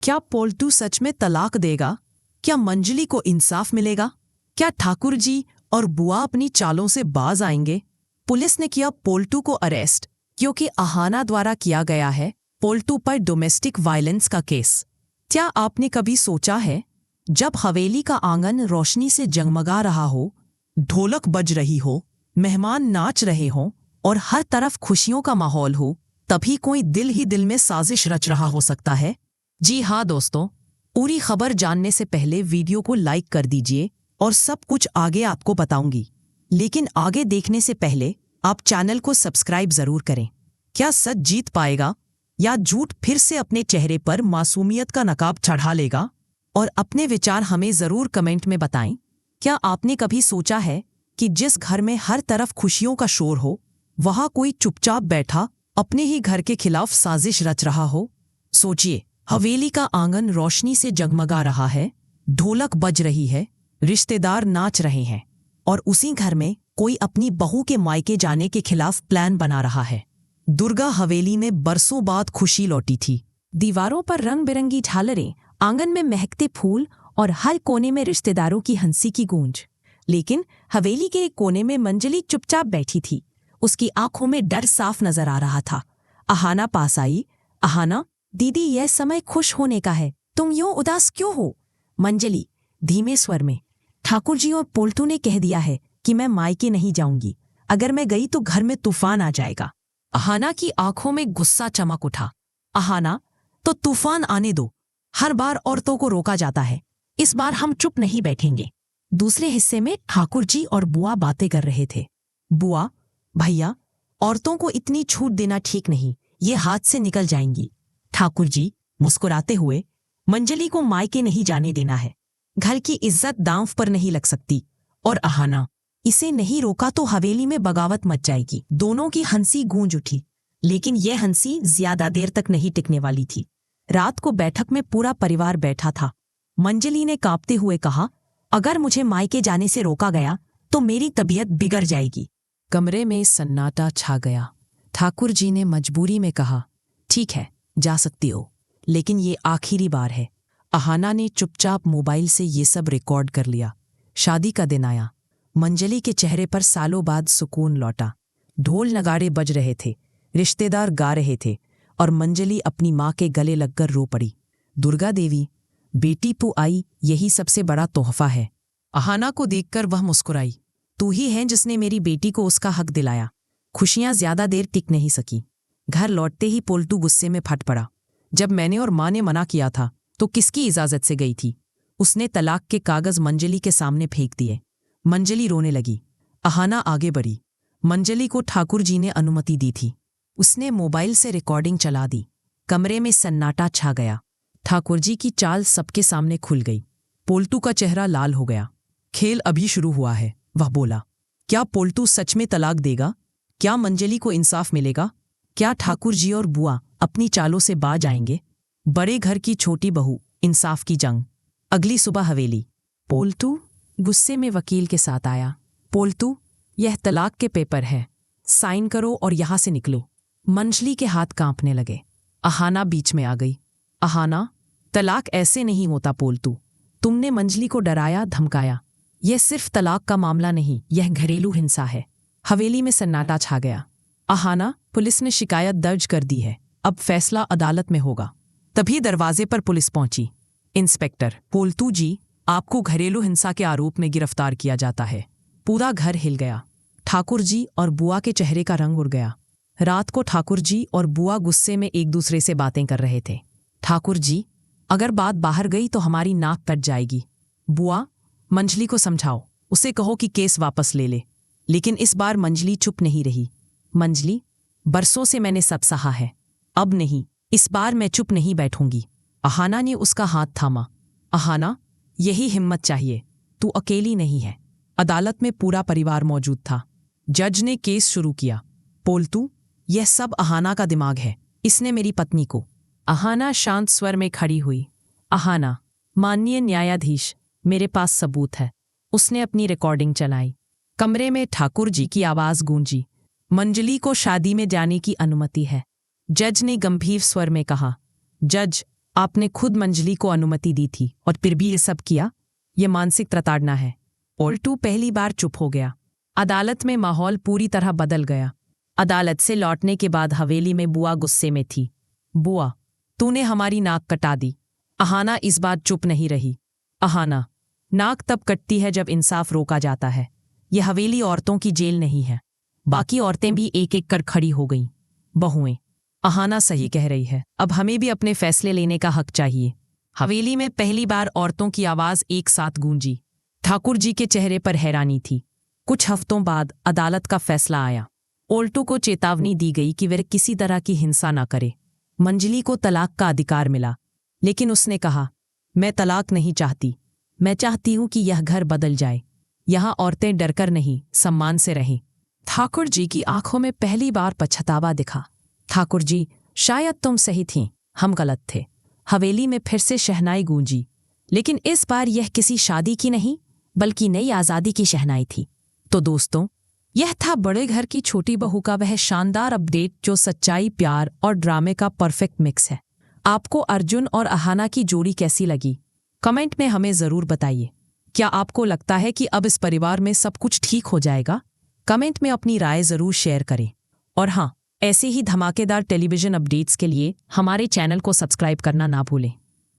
क्या पोल्टू सच में तलाक देगा? क्या मंजली को इंसाफ मिलेगा? क्या ठाकुर जी और बुआ अपनी चालों से बाज आएंगे? पुलिस ने किया पोल्टू को अरेस्ट क्योंकि अहाना द्वारा किया गया है पोल्टू पर डोमेस्टिक वायलेंस का केस। क्या आपने कभी सोचा है, जब हवेली का आंगन रोशनी से जगमगा रहा हो, ढोलक बज रही हो, मेहमान नाच रहे हों और हर तरफ खुशियों का माहौल हो, तभी कोई दिल ही दिल में साजिश रच रहा हो सकता है? जी हाँ दोस्तों, पूरी खबर जानने से पहले वीडियो को लाइक कर दीजिए और सब कुछ आगे आपको बताऊंगी। लेकिन आगे देखने से पहले आप चैनल को सब्सक्राइब जरूर करें। क्या सच जीत पाएगा या झूठ फिर से अपने चेहरे पर मासूमियत का नकाब चढ़ा लेगा? और अपने विचार हमें जरूर कमेंट में बताएं। क्या आपने कभी सोचा है कि जिस घर में हर तरफ खुशियों का शोर हो, वहां कोई चुपचाप बैठा अपने ही घर के खिलाफ साजिश रच रहा हो? सोचिए, हवेली का आंगन रोशनी से जगमगा रहा है, ढोलक बज रही है, रिश्तेदार नाच रहे हैं और उसी घर में कोई अपनी बहू के मायके जाने के खिलाफ प्लान बना रहा है। दुर्गा हवेली में बरसों बाद खुशी लौटी थी। दीवारों पर रंग बिरंगी झालरें, आंगन में महकते फूल और हर कोने में रिश्तेदारों की हंसी की गूंज। लेकिन हवेली के एक कोने में मंजली चुपचाप बैठी थी। उसकी आंखों में डर साफ नजर आ रहा था। अहाना पास आई। अहाना, दीदी, यह समय खुश होने का है, तुम यूं उदास क्यों हो? मंजली धीमे स्वर में, ठाकुर जी और पोल्टू ने कह दिया है कि मैं मायके नहीं जाऊंगी। अगर मैं गई तो घर में तूफान आ जाएगा। अहाना की आंखों में गुस्सा चमक उठा। अहाना, तो तूफान आने दो। हर बार औरतों को रोका जाता है, इस बार हम चुप नहीं बैठेंगे। दूसरे हिस्से में ठाकुर जी और बुआ बातें कर रहे थे। बुआ, भैया, औरतों को इतनी छूट देना ठीक नहीं, ये हाथ से निकल जाएंगी। ठाकुर जी मुस्कुराते हुए, मंजली को मायके नहीं जाने देना है, घर की इज्जत दांव पर नहीं लग सकती। और अहाना, इसे नहीं रोका तो हवेली में बगावत मच जाएगी। दोनों की हंसी गूंज उठी, लेकिन यह हंसी ज्यादा देर तक नहीं टिकने वाली थी। रात को बैठक में पूरा परिवार बैठा था। मंजली ने कांपते हुए कहा, अगर मुझे मायके जाने से रोका गया तो मेरी तबीयत बिगड़ जाएगी। कमरे में सन्नाटा छा गया। ठाकुर जी ने मजबूरी में कहा, ठीक है, जा सकती हो, लेकिन ये आखिरी बार है। अहाना ने चुपचाप मोबाइल से ये सब रिकॉर्ड कर लिया। शादी का दिन आया। मंजली के चेहरे पर सालों बाद सुकून लौटा। ढोल नगाड़े बज रहे थे, रिश्तेदार गा रहे थे और मंजली अपनी माँ के गले लगकर रो पड़ी। दुर्गा देवी, बेटी तू आई, यही सबसे बड़ा तोहफा है। अहाना को देखकर वह मुस्कुराई। तू ही है जिसने मेरी बेटी को उसका हक दिलाया। खुशियां ज्यादा देर टिक नहीं सकी। घर लौटते ही पोल्टू गुस्से में फट पड़ा। जब मैंने और माँ ने मना किया था तो किसकी इजाजत से गई थी? उसने तलाक के कागज मंजली के सामने फेंक दिए। मंजली रोने लगी। अहाना आगे बढ़ी। मंजली को ठाकुर जी ने अनुमति दी थी। उसने मोबाइल से रिकॉर्डिंग चला दी। कमरे में सन्नाटा छा गया। ठाकुर जी की चाल सबके सामने खुल गई। पोल्टू का चेहरा लाल हो गया। खेल अभी शुरू हुआ है, वह बोला। क्या पोल्टू सच में तलाक देगा? क्या मंजली को इंसाफ मिलेगा? क्या ठाकुर जी और बुआ अपनी चालों से बाज आएंगे? बड़े घर की छोटी बहू, इंसाफ की जंग। अगली सुबह हवेली। पोल्टू गुस्से में वकील के साथ आया। पोल्टू, यह तलाक के पेपर है, साइन करो और यहां से निकलो। मंजली के हाथ कांपने लगे। अहाना बीच में आ गई। अहाना, तलाक ऐसे नहीं होता पोल्टू। तुमने मंजली को डराया धमकाया। यह सिर्फ तलाक का मामला नहीं, यह घरेलू हिंसा है। हवेली में सन्नाटा छा गया। अहाना, पुलिस ने शिकायत दर्ज कर दी है, अब फैसला अदालत में होगा। तभी दरवाजे पर पुलिस पहुंची। इंस्पेक्टर, पोल्टू जी, आपको घरेलू हिंसा के आरोप में गिरफ्तार किया जाता है। पूरा घर हिल गया। ठाकुर जी और बुआ के चेहरे का रंग उड़ गया। रात को ठाकुर जी और बुआ गुस्से में एक दूसरे से बातें कर रहे थे। ठाकुर जी, अगर बात बाहर गई तो हमारी नाक कट जाएगी। बुआ, मंजली को समझाओ, उसे कहो कि केस वापस ले ले। लेकिन इस बार मंजली चुप नहीं रही। मंजली, बरसों से मैंने सब सहा है, अब नहीं, इस बार मैं चुप नहीं बैठूंगी। अहाना ने उसका हाथ थामा। अहाना, यही हिम्मत चाहिए, तू अकेली नहीं है। अदालत में पूरा परिवार मौजूद था। जज ने केस शुरू किया। पोल्टू, यह सब अहाना का दिमाग है, इसने मेरी पत्नी को। अहाना शांत स्वर में खड़ी हुई। अहाना, माननीय न्यायाधीश, मेरे पास सबूत है। उसने अपनी रिकॉर्डिंग चलाई। कमरे में ठाकुर जी की आवाज गूंजी। मंजली को शादी में जाने की अनुमति है। जज ने गंभीर स्वर में कहा। जज, आपने खुद मंजली को अनुमति दी थी और फिर भी ये सब किया। ये मानसिक प्रताड़ना है। पोल्टू पहली बार चुप हो गया। अदालत में माहौल पूरी तरह बदल गया। अदालत से लौटने के बाद हवेली में बुआ गुस्से में थी। बुआ, तूने हमारी नाक कटा दी। अहाना इस बार चुप नहीं रही। अहाना, नाक तब कटती है जब इंसाफ रोका जाता है। यह हवेली औरतों की जेल नहीं है। बाकी औरतें भी एक एक कर खड़ी हो गईं। बहुएं, अहाना सही कह रही है। अब हमें भी अपने फैसले लेने का हक चाहिए। हवेली में पहली बार औरतों की आवाज एक साथ गूंजी। ठाकुर जी के चेहरे पर हैरानी थी। कुछ हफ्तों बाद अदालत का फैसला आया। पोल्टू को चेतावनी दी गई कि वह किसी तरह की हिंसा न करे। मंजली को तलाक का अधिकार मिला, लेकिन उसने कहा, मैं तलाक नहीं चाहती। मैं चाहती हूं कि यह घर बदल जाए। यहां औरतें डरकर नहीं, सम्मान से रहें। ठाकुर जी की आंखों में पहली बार पछतावा दिखा। ठाकुर जी, शायद तुम सही थीं, हम गलत थे। हवेली में फिर से शहनाई गूंजी, लेकिन इस बार यह किसी शादी की नहीं, बल्कि नई आज़ादी की शहनाई थी। तो दोस्तों, यह था बड़े घर की छोटी बहू का वह शानदार अपडेट जो सच्चाई, प्यार और ड्रामे का परफेक्ट मिक्स है। आपको अर्जुन और अहाना की जोड़ी कैसी लगी? कमेंट में हमें ज़रूर बताइए। क्या आपको लगता है कि अब इस परिवार में सब कुछ ठीक हो जाएगा? कमेंट में अपनी राय ज़रूर शेयर करें। और हाँ, ऐसे ही धमाकेदार टेलीविज़न अपडेट्स के लिए हमारे चैनल को सब्सक्राइब करना ना भूलें।